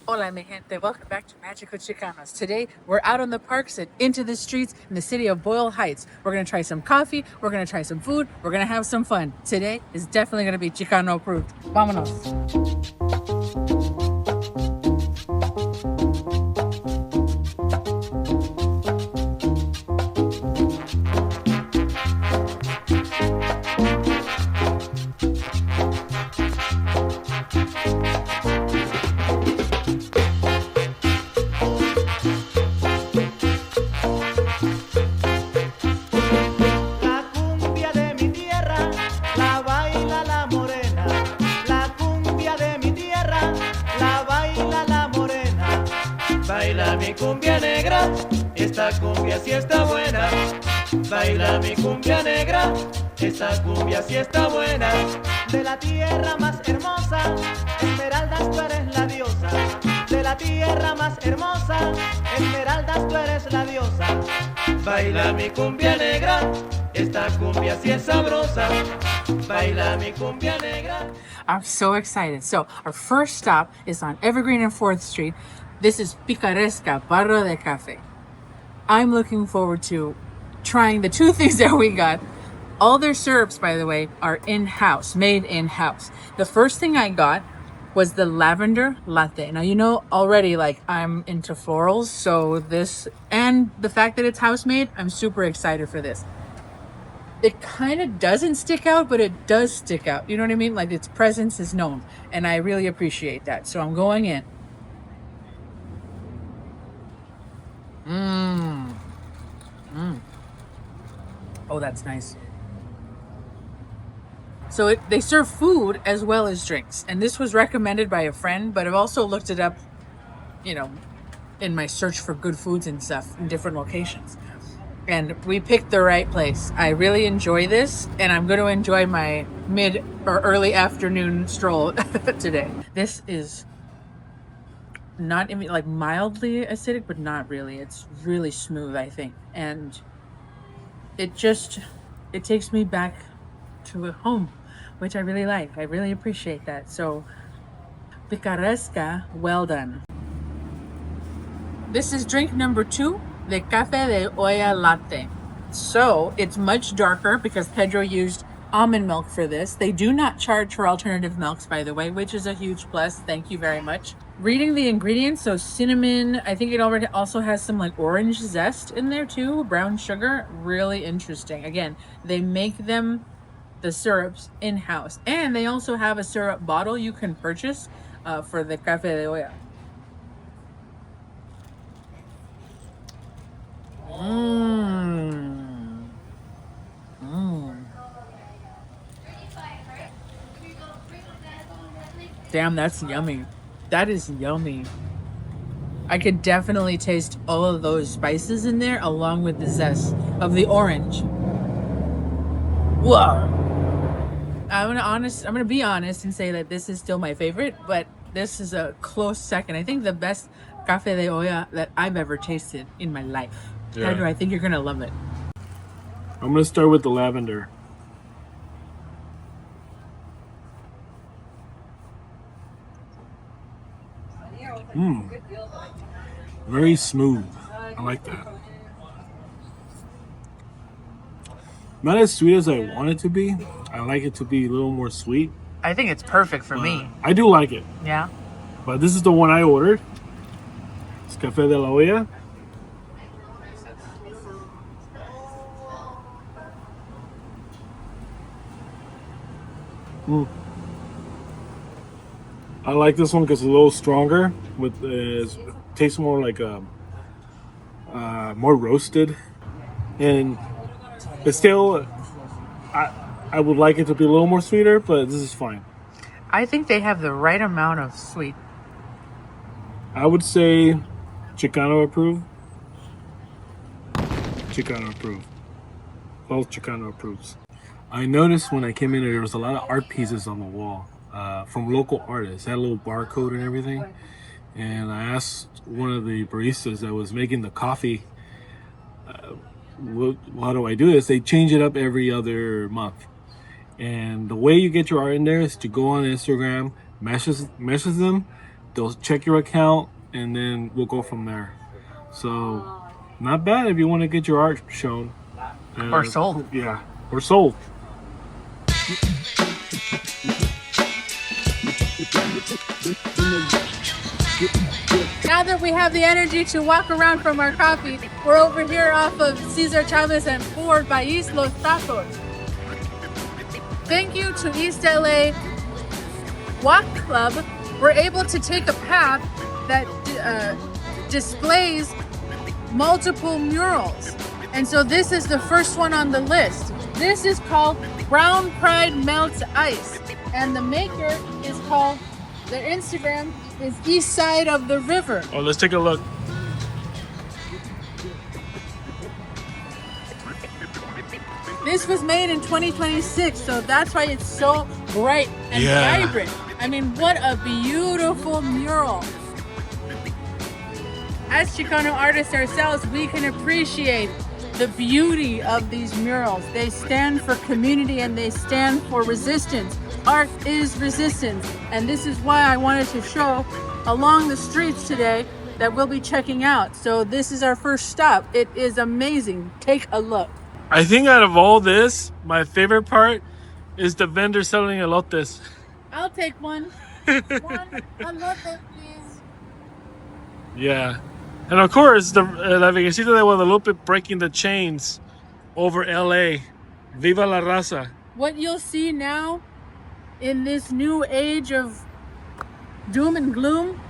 Hola, mi gente. Welcome back to Magical Chicanos. Today, we're out on the parks and into the streets in the city of Boyle Heights. We're going to try some coffee. We're going to try some food. We're going to have some fun. Today is definitely going to be Chicano approved. Vámonos. La cumbia de mi tierra la baila la morena. La cumbia de mi tierra la baila la morena. Baila mi cumbia negra, esta cumbia sí está buena. Baila mi cumbia negra, esta cumbia sí está buena. De la tierra más hermosa, Esmeraldas tú eres la diosa. De la tierra más hermosa, Esmeraldas tú eres la diosa. Baila mi cumbia negra, esta cumbia sí es sabrosa. Baila mi cumbia negra. I'm so excited. So, our first stop is on Evergreen and 4th Street. This is Picaresca, Barra de Café. I'm looking forward to trying the two things that we got. All their syrups, by the way, are in-house, made in-house. The first thing I got was the lavender latte. Now, you know already, like, I'm into florals, so this, and the fact that it's house-made, I'm super excited for this. It kind of doesn't stick out, but it does stick out. You know what I mean? Like, its presence is known, and I really appreciate that. So I'm going in. Oh, that's nice. So they serve food as well as drinks. And this was recommended by a friend, but I've also looked it up, you know, in my search for good foods and stuff in different locations. And we picked the right place. I really enjoy this, and I'm going to enjoy my mid or early afternoon stroll today. This is not even like mildly acidic, but not really. It's really smooth, I think. And it takes me back to home, which I really like. I really appreciate that. So, Picaresca, well done. This is drink number 2, the Café de Olla Latte. So, it's much darker because Pedro used almond milk for this. They do not charge for alternative milks, by the way, which is a huge plus. Thank you very much. Reading the ingredients, so cinnamon, I think it already also has some like orange zest in there too, brown sugar, really interesting. Again, they make them, the syrups, in-house, and they also have a syrup bottle you can purchase for the Café de Olla. Damn, that's yummy. That is yummy. I could definitely taste all of those spices in there along with the zest of the orange. Whoa. I'm gonna be honest and say that this is still my favorite, but this is a close second. I think the best Café de Olla that I've ever tasted in my life. Yeah. Pedro, I think you're gonna love it. I'm gonna start with the lavender. Very smooth. I like that. Not as sweet as I want it to be. I like it to be a little more sweet. I think it's perfect for me. I do like it. Yeah. But this is the one I ordered. It's Café de la Olla. I like this one because it's a little stronger. With it tastes more like more roasted, and it's still. I would like it to be a little more sweeter, but this is fine. I think they have the right amount of sweet. I would say Chicano approved. Chicano approved. Both Chicano approves. I noticed when I came in there was a lot of art pieces on the wall from local artists. It had a little barcode and everything. And I asked one of the baristas that was making the coffee, how do I do this? They change it up every other month. And the way you get your art in there is to go on Instagram, meshes them, They'll check your account, and then we'll go from there. So, not bad if you want to get your art shown. Or sold. Yeah, or sold. Now that we have the energy to walk around from our coffee, we're over here off of Cesar Chavez and Ford by East Los Tacos. Thank you to East LA Walk Club. We're able to take a path that displays multiple murals. And so this is the first one on the list. This is called Brown Pride Melts Ice. And the maker is called, their Instagram is East Side of the River. Oh, let's take a look. This was made in 2026, so that's why it's so bright and vibrant. I mean, what a beautiful mural. As Chicano artists ourselves, we can appreciate the beauty of these murals. They stand for community and they stand for resistance. Art is resistance. And this is why I wanted to show along the streets today that we'll be checking out. So this is our first stop. It is amazing. Take a look. I think out of all this, my favorite part is the vendor selling elotes. I'll take one. One elote, please. Yeah. And of course, the La Viejecita de Guadalupe breaking the chains over LA. Viva la raza. What you'll see now in this new age of doom and gloom,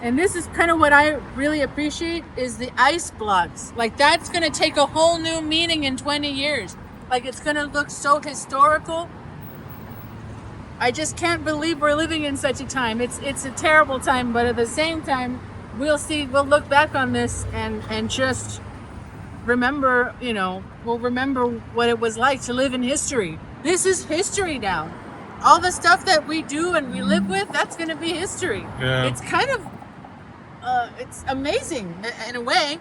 and this is kind of what I really appreciate, is the ice blocks. Like, that's going to take a whole new meaning in 20 years. Like, it's going to look so historical. I just can't believe we're living in such a time. It's a terrible time, but at the same time, we'll look back on this and just remember, we'll remember what it was like to live in history. This is history now. All the stuff that we do and we live with, that's going to be history. Yeah. It's kind of, it's amazing in a way.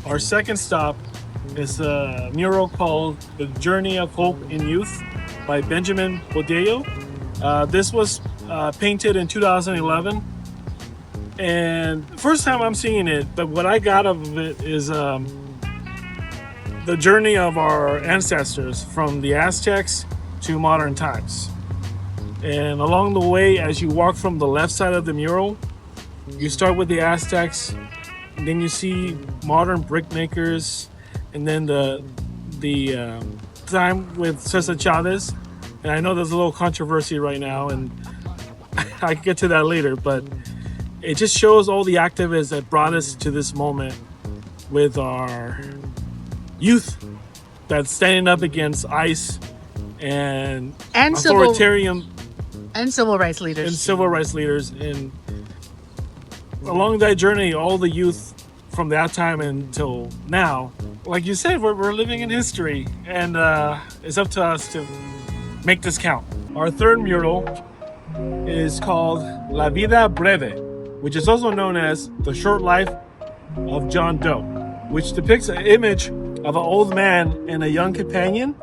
Our second stop is a mural called The Journey of Hope in Youth by Benjamin Boyle. This was painted in 2011. And first time I'm seeing it, but what I got of it is the journey of our ancestors from the Aztecs to modern times. And along the way, as you walk from the left side of the mural, you start with the Aztecs, then you see modern brick makers, and then the time with Cesar Chavez. And I know there's a little controversy right now, and I can get to that later, but it just shows all the activists that brought us to this moment with our youth that's standing up against ICE and authoritarian civil rights leaders. And along that journey, all the youth from that time until now, like you said, we're living in history, and it's up to us to make this count. Our third mural is called La Vida Breve, which is also known as The Short Life of John Doe, which depicts an image of an old man and a young companion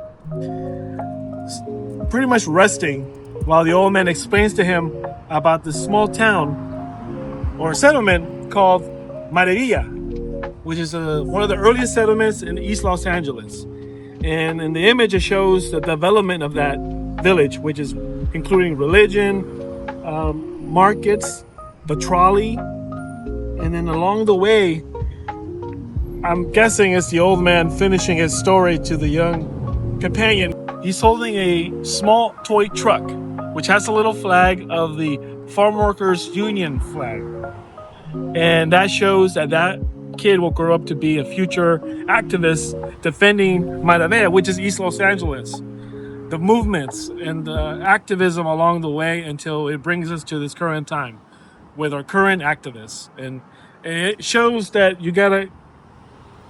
pretty much resting while the old man explains to him about this small town or settlement called Maravilla, which is one of the earliest settlements in East Los Angeles. And in the image, it shows the development of that village, which is including religion, markets, the trolley, and then along the way, I'm guessing it's the old man finishing his story to the young companion. He's holding a small toy truck, which has a little flag of the Farm Workers Union flag. And that shows that kid will grow up to be a future activist defending Maravilla, which is East Los Angeles. The movements and the activism along the way until it brings us to this current time with our current activists. And And it shows that you gotta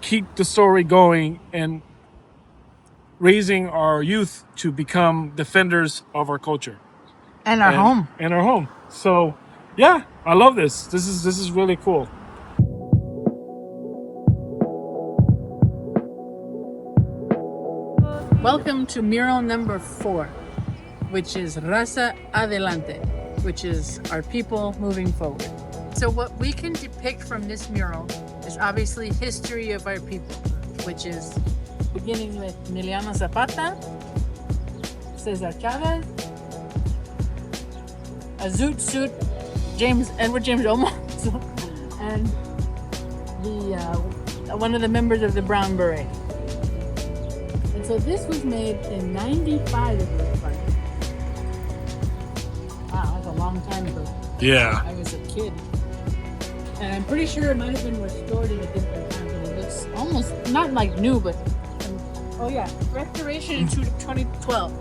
keep the story going and raising our youth to become defenders of our culture And our home. and our home. So yeah, I love this. This is really cool. Welcome to mural number 4, which is Raza Adelante, which is our people moving forward. So what we can depict from this mural is obviously history of our people, which is beginning with Emiliano Zapata, Cesar Chavez, Azut Sut, Edward James Olmos, and the one of the members of the Brown Beret. And so this was made in 95 of this part. Wow, that's a long time ago. Yeah. I was a kid. And I'm pretty sure it might have been restored at a different time. But it looks almost, not like new, but, oh yeah, restoration in 2012.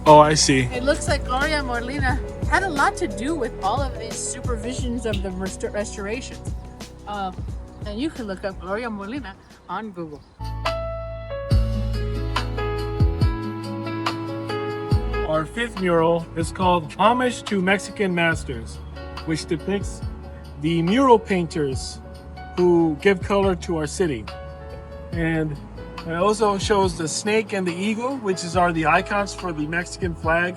Oh, I see. It looks like Gloria Molina had a lot to do with all of these supervisions of the restorations. And you can look up Gloria Molina on Google. Our 5th mural is called Homage to Mexican Masters, which depicts the mural painters who give color to our city. And it also shows the snake and the eagle, which are the icons for the Mexican flag,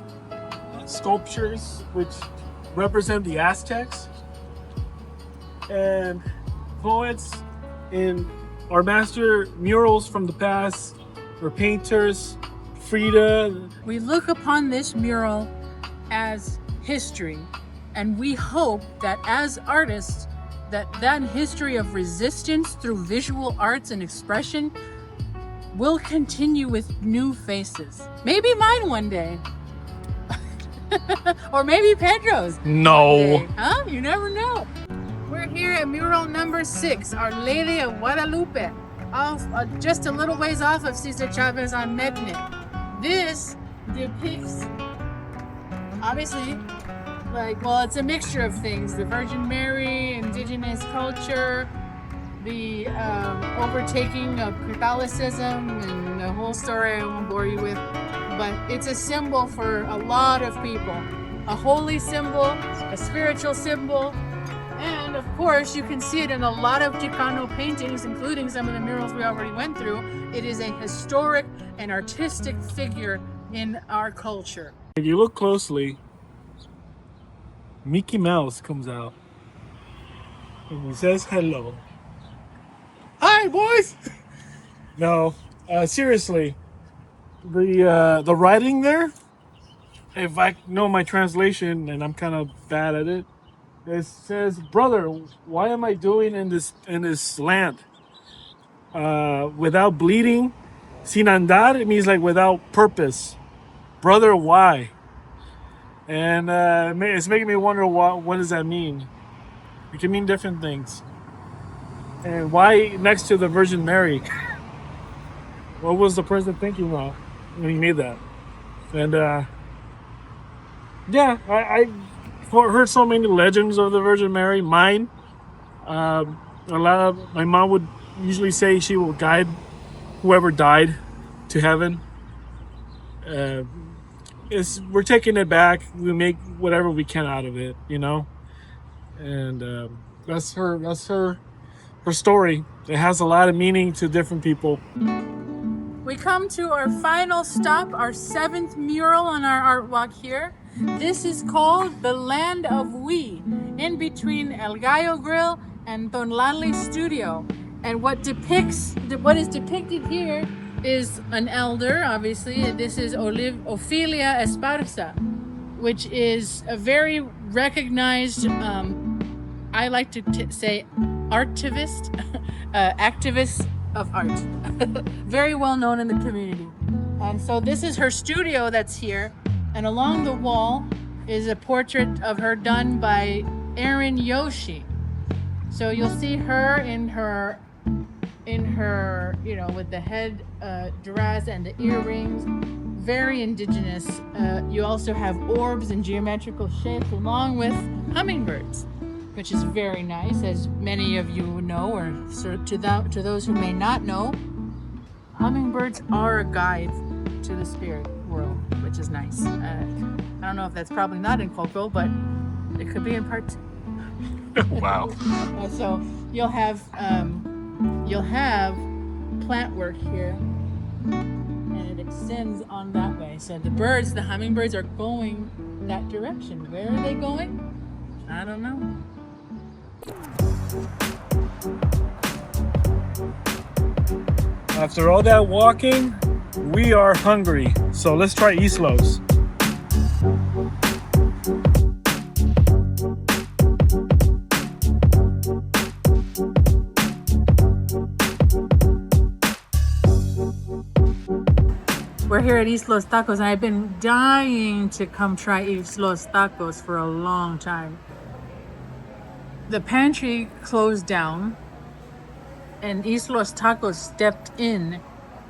sculptures which represent the Aztecs, and poets in our master murals from the past were painters, Frida. We look upon this mural as history, and we hope that as artists, that history of resistance through visual arts and expression will continue with new faces. Maybe mine one day. Or maybe Pedro's. No. One day. Huh? You never know. We're here at mural number 6, Our Lady of Guadalupe, off, just a little ways off of Cesar Chavez on Mednet. This depicts, obviously, it's a mixture of things. The Virgin Mary, indigenous culture, the overtaking of Catholicism, and the whole story I won't bore you with. But it's a symbol for a lot of people. A holy symbol, a spiritual symbol, and of course you can see it in a lot of Chicano paintings, including some of the murals we already went through. It is a historic and artistic figure in our culture. If you look closely, Mickey Mouse comes out and he says hello. Hi, boys! No, seriously, the writing there, if I know my translation, and I'm kind of bad at it, it says, "Brother, why am I doing in this land? Without bleeding, sin andar," it means like without purpose. Brother, why? And it's making me wonder what does that mean? It can mean different things. And why next to the Virgin Mary? What was the president thinking about when he made that? And yeah, I heard so many legends of the Virgin Mary. Mine, my mom would usually say she will guide whoever died to heaven. We're taking it back. We make whatever we can out of it, and that's her story. It has a lot of meaning to different people. We come to our final stop, our 7th mural on our art walk here. This is called The Land of We, in between El Gallo Grill and Tonlali Studio. And what is depicted here is an elder, obviously. This is Ofelia Esparza, which is a very recognized, I like to say artivist, activist of art. Very well known in the community. And so this is her studio that's here. And along the wall is a portrait of her done by Erin Yoshi. So you'll see her in her, with the head dress and the earrings, very indigenous. You also have orbs in geometrical shapes along with hummingbirds. which is very nice, as many of you know, or to those who may not know, hummingbirds are a guide to the spirit world, which is nice. I don't know if that's probably not in Coco, but it could be in part two. Wow. So you'll have plant work here, and it extends on that way. So the hummingbirds are going that direction. Where are they going? I don't know. After all that walking, we are hungry. So let's try Islos. We're here at Islos Tacos, and I've been dying to come try Islos Tacos for a long time. The pantry closed down, and Islos Tacos stepped in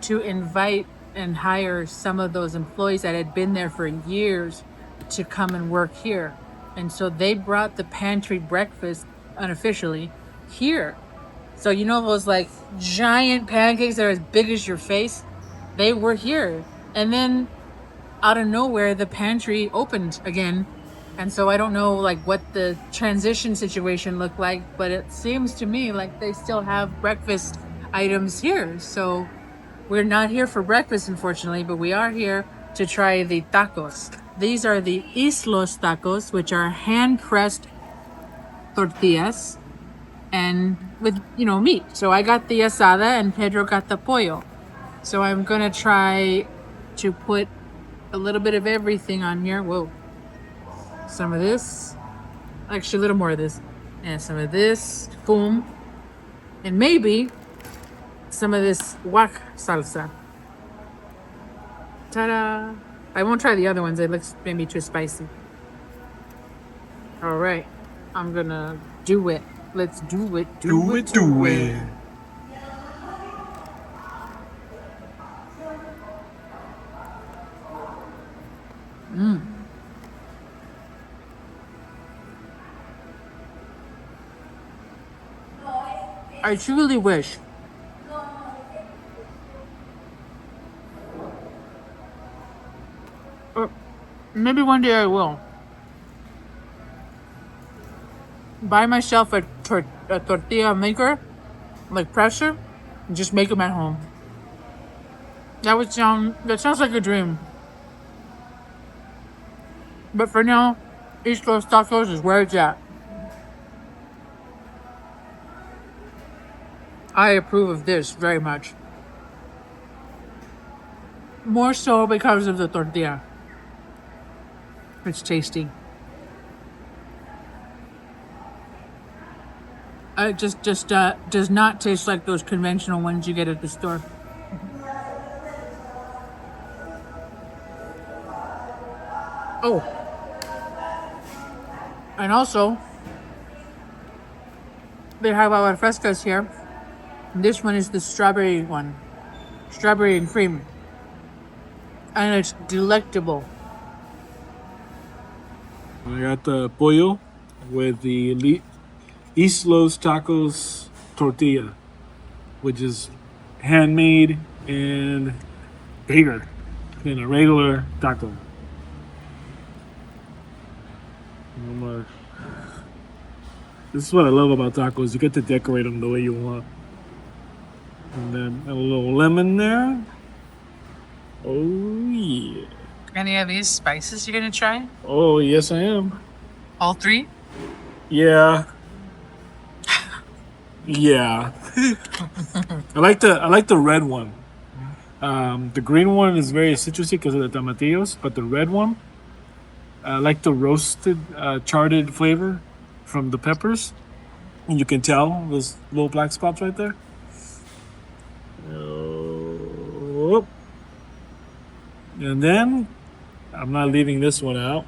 to invite and hire some of those employees that had been there for years to come and work here. And so they brought the pantry breakfast unofficially here. So you know those like giant pancakes that are as big as your face? They were here. And then out of nowhere, the pantry opened again. And so I don't know like what the transition situation looked like, but it seems to me like they still have breakfast items here. So we're not here for breakfast, unfortunately, but we are here to try the tacos. These are the Islos tacos, which are hand-pressed tortillas and with, meat. So I got the asada and Pedro got the pollo. So I'm gonna try to put a little bit of everything on here. Whoa. Some of this. Actually, a little more of this. And some of this. Boom. And maybe some of this guac salsa. Ta-da! I won't try the other ones. It looks maybe too spicy. All right. I'm gonna do it. Let's do it. Do it. I truly wish maybe one day I will buy myself a tortilla maker, like presser, and just make them at home. That sounds like a dream. But for now, East Coast Tacos is where it's at. I approve of this very much. More so because of the tortilla. It's tasty. It just does not taste like those conventional ones you get at the store. Oh. And also, they have our frescas here. This one is the strawberry one. Strawberry and cream. And it's delectable. I got the pollo with the Islos Tacos tortilla, which is handmade and bigger than a regular taco. This is what I love about tacos. You get to decorate them the way you want. And then a little lemon there. Oh, yeah. Any of these spices you're gonna try? Oh, yes, I am. All three? Yeah. Yeah. I like the red one. The green one is very citrusy because of the tomatillos, but the red one, I like the roasted, charred flavor from the peppers. And you can tell those little black spots right there. Oh. And then, I'm not leaving this one out.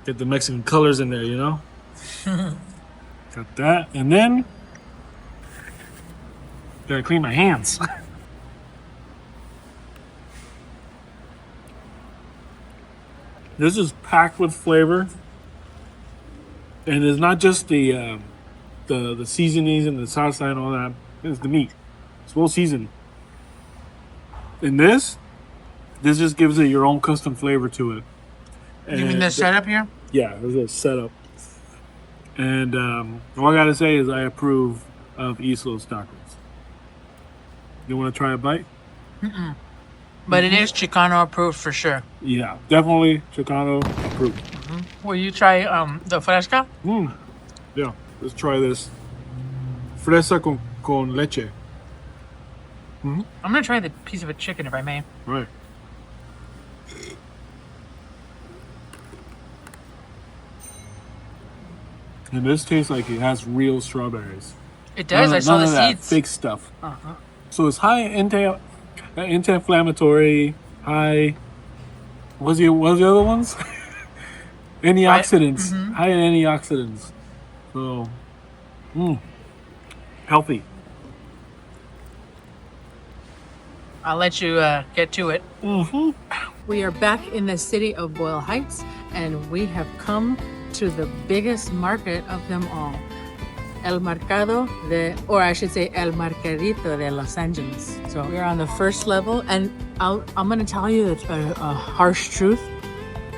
Get the Mexican colors in there, you know? Got that. And then, gotta clean my hands. This is packed with flavor. And it's not just the seasonings and the salsa and all that. It's the meat. It's well seasoned. And this just gives it your own custom flavor to it. And You mean the setup here? Yeah, there's a setup. And all I gotta say is I approve of Islo's tacos. You want to try a bite? But it is Chicano approved for sure. Yeah, definitely Chicano approved. Will you try the fresca? Yeah, let's try this. Fresa con leche. I'm gonna try the piece of a chicken if I may. Right. And this tastes like it has real strawberries. It does. I saw None the of that seeds. fake stuff. So it's high anti-inflammatory, high. What was the other ones? Antioxidants. High in antioxidants. So, healthy. I'll let you get to it. We are back in the city of Boyle Heights, and we have come to the biggest market of them all, El Mercado or I should say El Mercadito de Los Angeles. So we're on the first level, and I'm going to tell you a harsh truth.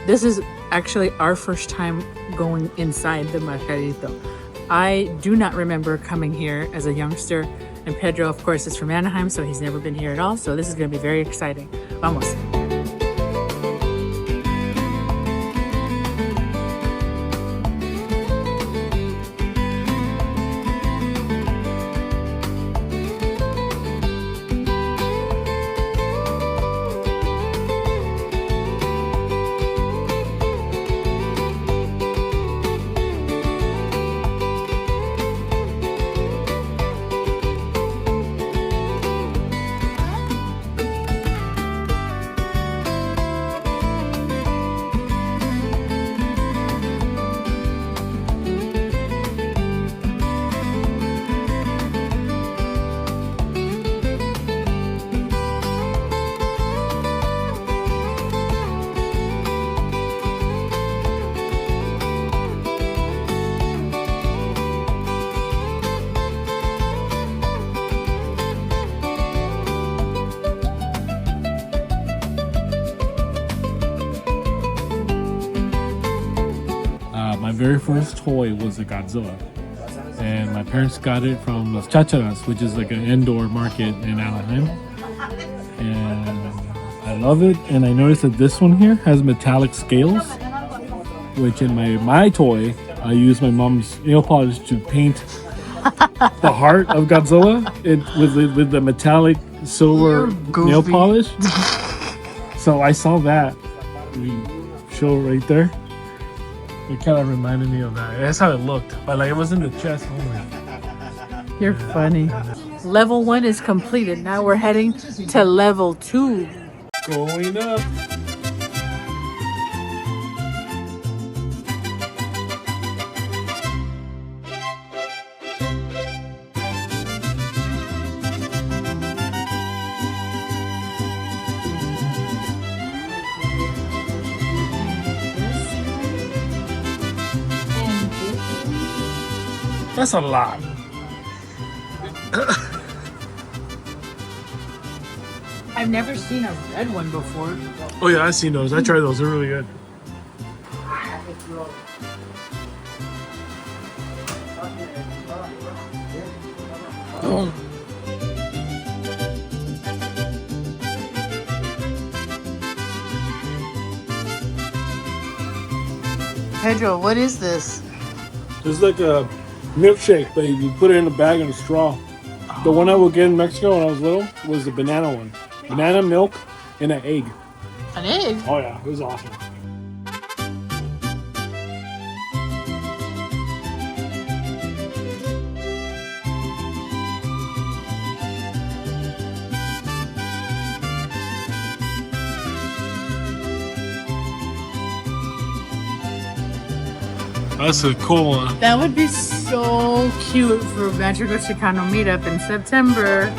This is actually our first time going inside the Mercadito. I do not remember coming here as a youngster, and Pedro, of course, is from Anaheim, so he's never been here at all. So this is going to be very exciting. Vamos. My very first toy was a Godzilla, and my parents got it from Los Chacharas, which is like an indoor market in Anaheim. And I love it. And I noticed that this one here has metallic scales, which in my toy, I use my mom's nail polish to paint the heart of Godzilla with the metallic silver nail polish. So I saw that show right there. It kind of reminded me of that. That's how it looked, but like it was in the chest only. You're funny. Level 1 is completed. Now we're heading to level 2. Going up. That's a lot. I've never seen a red one before. Oh yeah, I've seen those. I tried those. They're really good. Oh. Pedro, what is this? It's like a milkshake, but you put it in a bag and a straw. The one I would get in Mexico when I was little was the banana one. Banana, milk, and an egg. An egg? Oh yeah, it was awesome. That's a cool one. That would be so cute for Mexico Chicano meetup in September.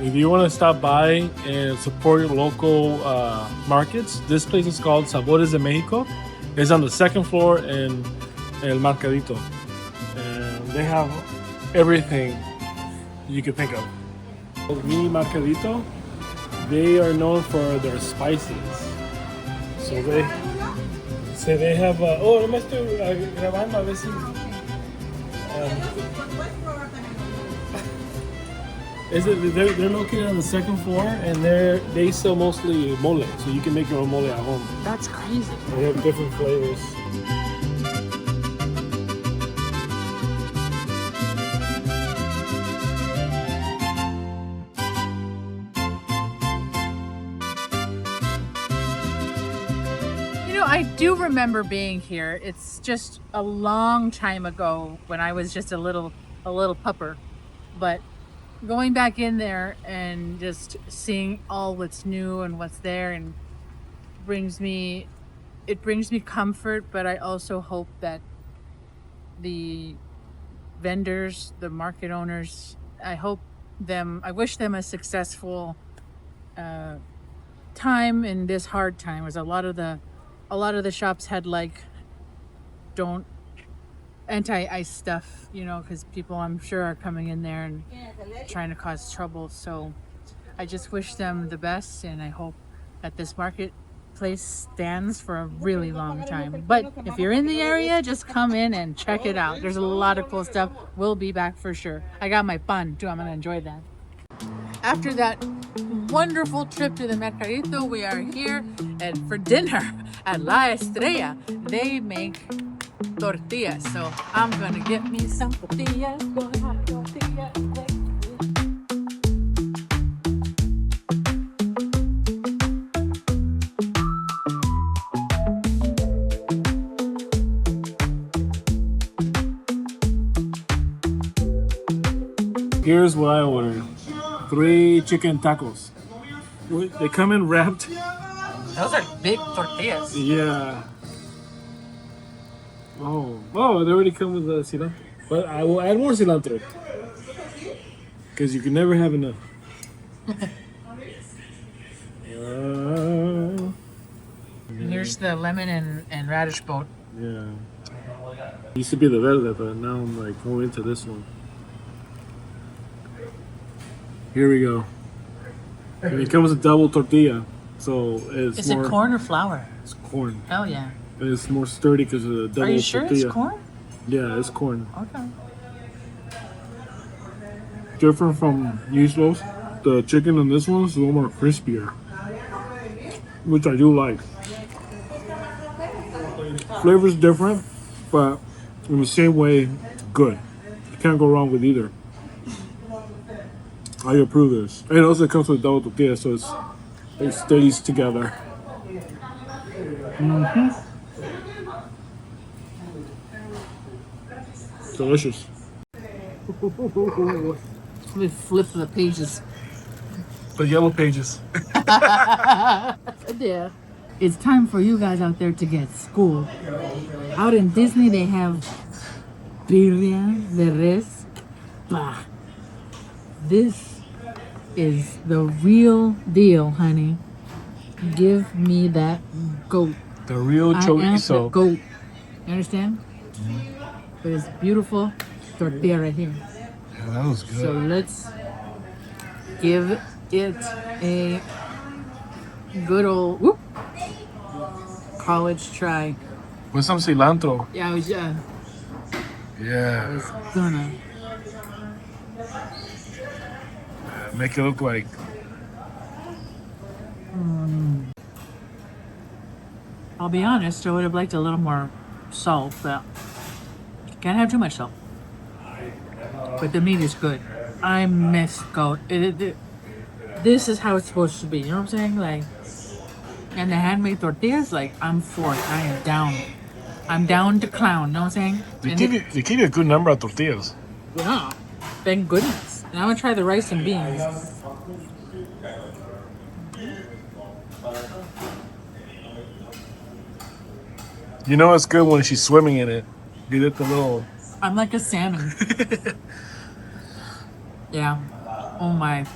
If you want to stop by and support your local markets, this place is called Sabores de Mexico. It's on the second floor in El Mercadito. And they have everything you could think of. Mini Mercadito, they are known for their spices. So they have. Oh, no me estoy grabando a ver si. They're located on the second floor, and they sell mostly mole, so you can make your own mole at home. That's crazy. They have different flavors. I do remember being here. It's just a long time ago when I was just a little pupper, but going back in there and just seeing all what's new and what's there and brings me comfort, but I also hope that the vendors, the market owners, I wish them a successful time in this hard time. It was a lot of the shops had don't anti-ice stuff, because people I'm sure are coming in there and trying to cause trouble. So I just wish them the best, and I hope that this marketplace stands for a really long time. But if you're in the area, just come in and check it out. There's a lot of cool stuff. We'll be back for sure. I got my pan too. I'm gonna enjoy that. After that wonderful trip to the Mercadito, we are here for dinner at La Estrella. They make tortillas, so I'm gonna get me some tortillas. Here's what I ordered: 3 chicken tacos. They come in wrapped. Those are big tortillas. Yeah. Oh, they already come with the cilantro. But I will add more cilantro. Because you can never have enough. Here's the lemon and radish boat. Yeah. Used to be the verde, but now I'm more into this one. Here we go. And it comes with double tortilla. So Is it corn or flour? It's corn. Oh yeah. And it's more sturdy because of the double tortilla. Are you sure it's corn? Yeah, it's corn. Okay. Different from usual. The chicken in this one is a little more crispier, which I do like. Flavor's different, but in the same way, good. You can't go wrong with either. I approve this. And it also comes with double tortilla, so it stays together. Delicious. Let me flip the pages. The yellow pages. Yeah. It's time for you guys out there to get school. Out in Disney, they have birria de res. Bah. This is the real deal, honey. Give me that goat. The real I am chorizo. the goat. You understand? But it's beautiful tortilla right here. Yeah, that was good. So let's give it a good old college try. With some cilantro. Yeah, I was Yeah. gonna. Make it look like. I'll be honest, I would have liked a little more salt, but can't have too much salt. But the meat is good. I miss goat. This is how it's supposed to be. You know what I'm saying? And the handmade tortillas, I'm for it. I am down. I'm down to clown. You know what I'm saying? They give you a good number of tortillas. Yeah. Thank goodness. And I'm gonna try the rice and beans. You know it's good when she's swimming in it. You get the little. I'm like a salmon. Yeah. Oh my.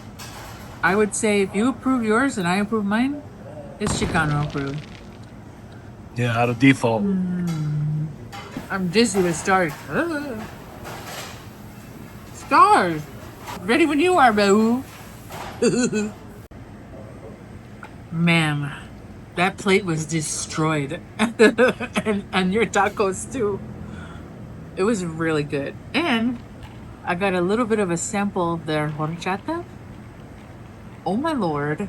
I would say if you approve yours and I approve mine, it's Chicano approved. Yeah, out of default. I'm dizzy with stars. Stars! Ready when you are, boo. Man, that plate was destroyed. and your tacos too. It was really good. And I got a little bit of a sample of their horchata. Oh my lord.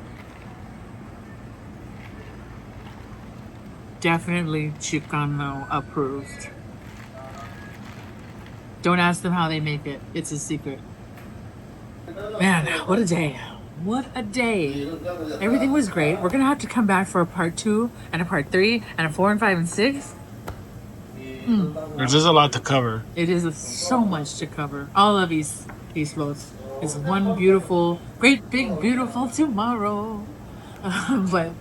Definitely Chicano approved. Don't ask them how they make it. It's a secret. Man, what a day. What a day. Everything was great. We're going to have to come back for a part 2 and a part 3 and a 4 and 5 and 6. There's just a lot to cover. It is so much to cover. All of these floats is one beautiful, great, big, beautiful tomorrow. But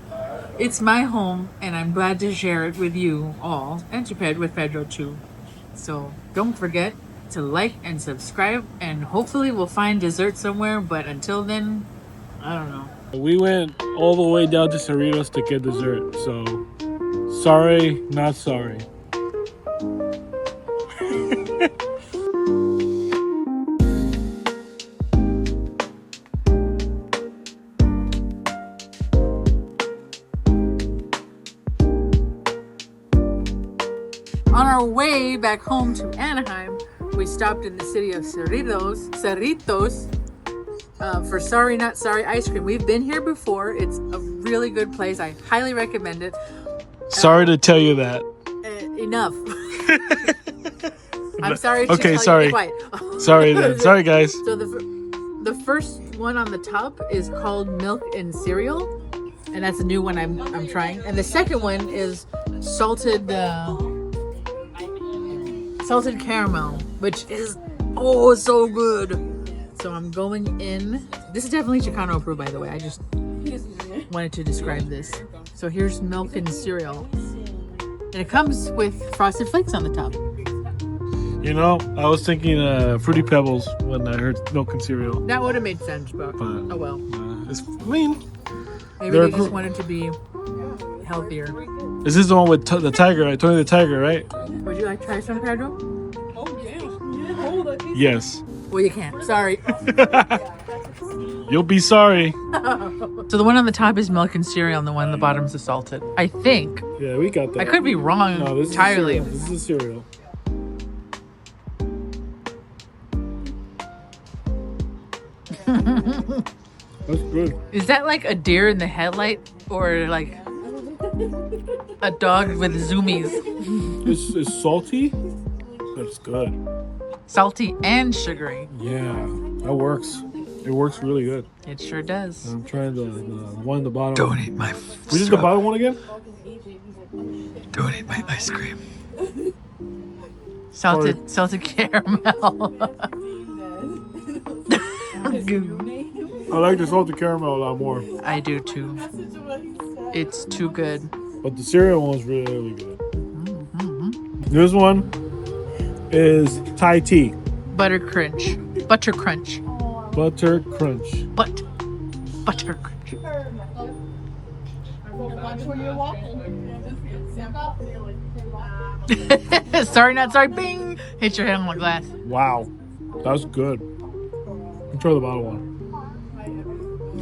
it's my home, and I'm glad to share it with you all, and with Pedro too. So don't forget to like and subscribe, and hopefully we'll find dessert somewhere. But until then, I don't know. We went all the way down to Cerritos to get dessert. So, sorry, not sorry. On our way back home to Anaheim, we stopped in the city of Cerritos, for Sorry Not Sorry ice cream. We've been here before. It's a really good place. I highly recommend it. Sorry to tell you that. Enough. I'm sorry to Okay, tell sorry. you. Be quiet. Sorry then. Sorry, guys. So the first one on the top is called Milk and Cereal, and that's a new one I'm trying. And the second one is salted caramel, which is so good. So I'm going in. This is definitely Chicano approved, by the way. I just wanted to describe this. So here's Milk and Cereal, and it comes with Frosted Flakes on the top. You know, I was thinking Fruity Pebbles when I heard Milk and Cereal. That would have made sense, but oh well. Maybe they just wanted to be healthier. Is this the one with the tiger, right? Tony the Tiger, right? Would you like to try some, Pedro? Yes. Well, you can't. Sorry. You'll be sorry. So the one on the top is Milk and Cereal, and the one on the bottom is the salted. I think. Yeah, we got that. I could be wrong entirely. This is cereal. That's good. Is that like a deer in the headlight, or like a dog with zoomies? It's salty, but it's good. Salty and sugary. Yeah, that works. It works really good. It sure does. I'm trying the one at the bottom. Don't eat my. We did the bottom one again? Don't eat my ice cream. Salted caramel. I like the salted caramel a lot more. I do too. It's too good. But the cereal one was really, really good. This one is Thai tea. Butter crunch. Butter crunch. Butter crunch. Sorry, not sorry. Bing! Hit your head on the glass. Wow, that's good. Try the bottom one.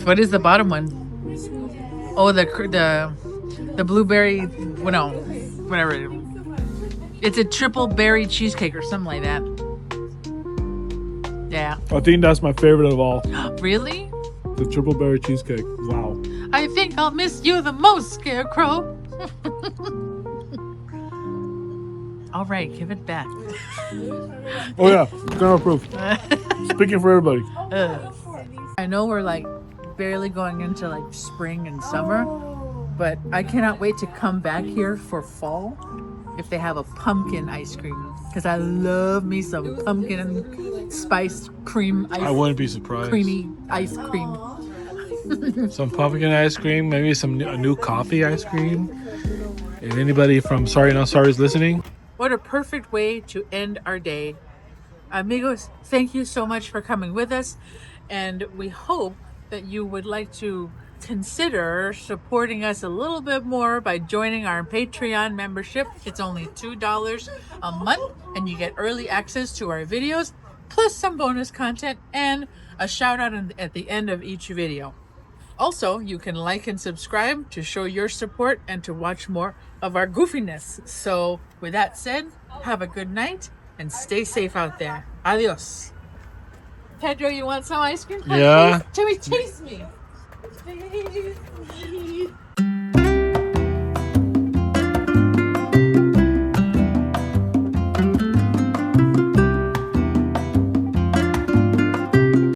What is the bottom one? Oh, the blueberry. Well, no, whatever. It's a triple berry cheesecake or something like that. Yeah. I think that's my favorite of all. Really? The triple berry cheesecake. Wow. I think I'll miss you the most, Scarecrow. All right, give it back. Oh yeah, gonna approve. Speaking for everybody. I know we're like barely going into like spring and summer, but I cannot wait to come back here for fall if they have a pumpkin ice cream, because I love me some pumpkin and spiced cream ice. I wouldn't be surprised. Creamy ice cream. Some pumpkin ice cream, maybe a new coffee ice cream. If anybody from Sorry Not Sorry is listening. What a perfect way to end our day. Amigos, thank you so much for coming with us, and we hope that you would like to consider supporting us a little bit more by joining our Patreon membership. It's only $2 a month, and you get early access to our videos, plus some bonus content and a shout out at the end of each video. Also, you can like and subscribe to show your support and to watch more of our goofiness. So, with that said, have a good night and stay safe out there. Adios. Pedro, you want some ice cream? Yeah. Taste me. Taste me.